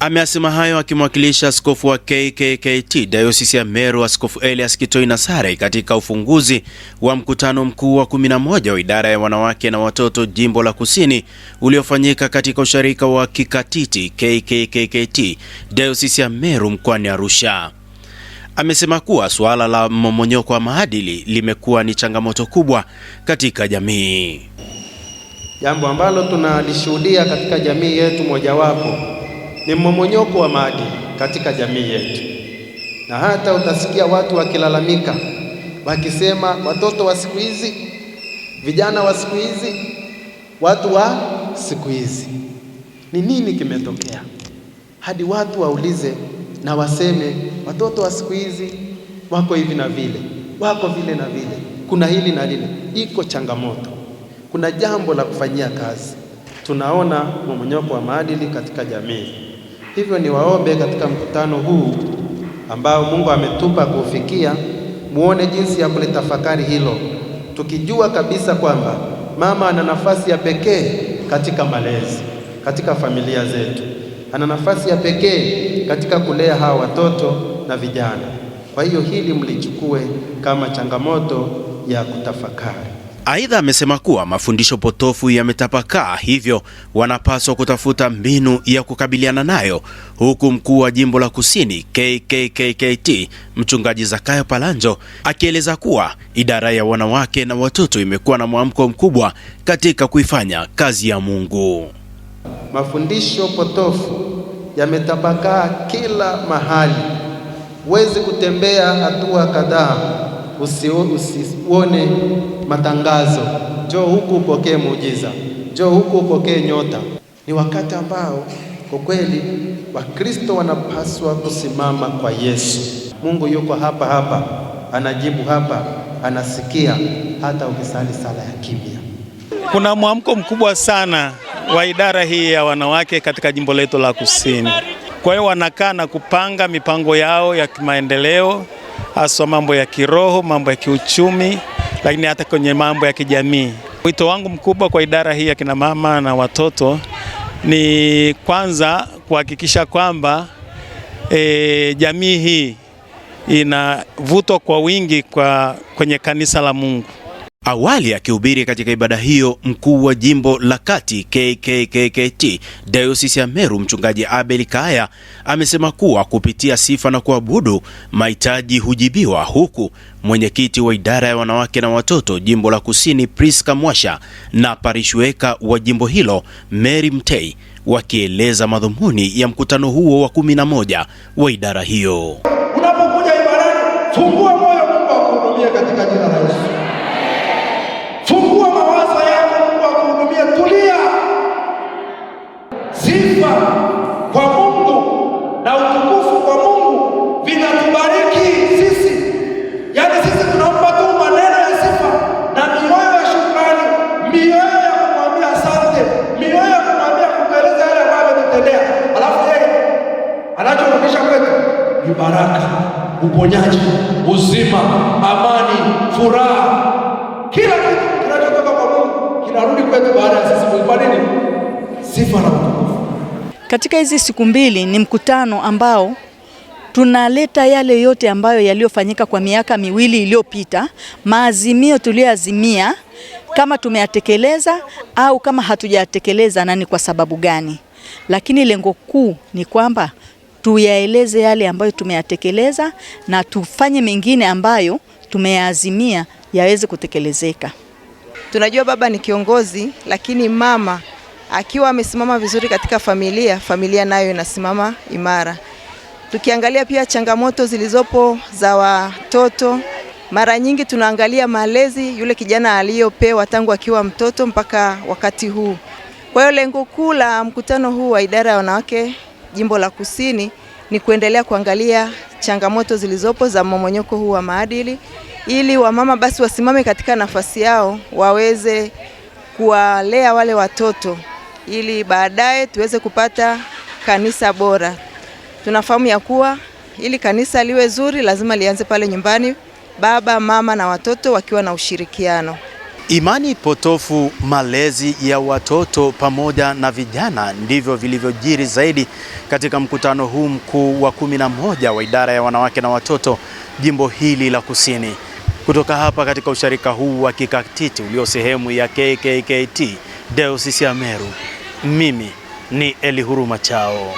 Ameasema hayo akimwakilisha askofu wa KKKT Dayosisi ya Meru, Askofu Elias Kitoi Nasare, katika ufunguzi wa mkutano mkuu wa 11 wa idara ya wanawake na watoto jimbo la Kusini uliofanyika katika usharika wa Kikatiti KKKT Dayosisi ya Meru mkoani Arusha. Amesema kuwa suala la mmomonyoko wa maadili limekuwa ni changamoto kubwa katika jamii. Jambo ambalo tunalishuhudia katika jamii yetu mojawapo ni mmomonyoko wa maadili katika jamii yetu. Na hata utasikia watu wakilalamika, wakisema watoto wa siku hizi, vijana wa siku hizi, watu wa siku hizi. Ni nini kimetokea? Hadi watu waulize na waseme watoto wa siku hizi wako hivi na vile, wako vile na vile, kuna hili na lile. Iko changamoto. Kuna jambo la kufanyia kazi. Tunaona mmomonyoko wa maadili katika jamii. Hivyo ni waombe katika mkutano huu ambao Mungu ametupa kufikia, muone jinsi ya kulitafakari hilo, tukijua kabisa kwamba mama ana nafasi ya pekee katika malezi, katika familia zetu. Ana nafasi ya pekee katika kulea hawa watoto na vijana. Kwa hiyo hili mlichukue kama changamoto ya kutafakari. Aidha, amesema kuwa mafundisho potofu yametapakaa, hivyo wanapaswa kutafuta mbinu ya kukabiliana nayo, huku mkuu wa jimbo la Kusini KKKT Mchungaji Zakayo Palanjo akieleza kuwa idara ya wanawake na watoto imekuwa na mwamko mkubwa katika kuifanya kazi ya Mungu. Mafundisho potofu yametapakaa kila mahali. Huwezi kutembea hatua kadhaa usione matangazo, njoo huku upokee muujiza, njoo huku upokee nyota. Ni wakati ambao kwa kweli Wakristo wanapaswa kusimama kwa Yesu. Mungu yuko hapa hapa, anajibu hapa, anasikia hata ukisali sala ya kimya. Kuna mwamko mkubwa sana wa idara hii ya wanawake katika jimbo letu la Kusini. Kwa hiyo wanakaa na kupanga mipango yao ya kimaendeleo, hasa mambo ya kiroho, mambo ya kiuchumi, lakini hata kwenye mambo ya kijamii. Wito wangu mkubwa kwa idara hii ya kina mama na watoto ni kwanza kuhakikisha kwamba jamii hii inavutwa kwa wingi kwenye kanisa la Mungu. Awali akihubiri katika ibada hiyo, mkuu wa jimbo la Kati KKKT Dayosisi ya Meru Mchungaji Abel Kaya amesema kuwa kupitia sifa na kuabudu mahitaji hujibiwa, huku mwenyekiti wa idara ya wanawake na watoto jimbo la Kusini Priska Mwasha na parishweka wa jimbo hilo Mary Mtei wakieleza madhumuni ya mkutano huo wa 11 wa idara hiyo. Unapokuja ibadani, fungua moyo, Mungu akuhudumie katika jina la Yesu. Fungua mawazo yako, Mungu akuhudumie. Tulia. Sifa kwa Mungu na utukufu kwa Mungu vinatubariki sisi. Yaani sisi tunaomba tu maneno ya sifa na mioyo ya shukrani, mioyo ya kumwambia asante, mioyo ya kumwambia kueleza yale ambayo ametutendea. Alafu yeye anachorudisha kwetu ni baraka, uponyaji, uzima, amani, furaha. Kila kitu kinachotoka kwa Mungu kinarudi kwetu baada ya sisi kuipa nini? Sifa na utukufu. Katika hizi siku mbili ni mkutano ambao tunaleta yale yote ambayo yaliyofanyika kwa miaka miwili iliyopita, maazimio tuliyoazimia, kama tumeyatekeleza au kama hatujayatekeleza na ni kwa sababu gani. Lakini lengo kuu ni kwamba tuyaeleze yale ambayo tumeyatekeleza na tufanye mengine ambayo tumeyaazimia yaweze kutekelezeka. Tunajua baba ni kiongozi, lakini mama akiwa amesimama vizuri katika familia nayo inasimama imara. Tukiangalia pia changamoto zilizopo za watoto, mara nyingi tunaangalia malezi yule kijana aliyopewa tangu akiwa mtoto mpaka wakati huu. Kwa hiyo lengo kuu la mkutano huu wa idara ya wanawake jimbo la Kusini ni kuendelea kuangalia changamoto zilizopo za mmomonyoko huu wa maadili, ili wamama basi wasimame katika nafasi yao, waweze kuwalea wale watoto, ili baadaye tuweze kupata kanisa bora. Tunafahamu ya kuwa ili kanisa liwe zuri lazima lianze pale nyumbani, baba, mama na watoto wakiwa na ushirikiano. Imani potofu, malezi ya watoto pamoja na vijana ndivyo vilivyojiri zaidi katika mkutano huu mkuu wa 11 wa idara ya wanawake na watoto jimbo hili la Kusini. Kutoka hapa katika usharika huu wa kikatiti ulio sehemu ya KKKT Dayosisi ya Meru, mimi ni Elihuruma Chao.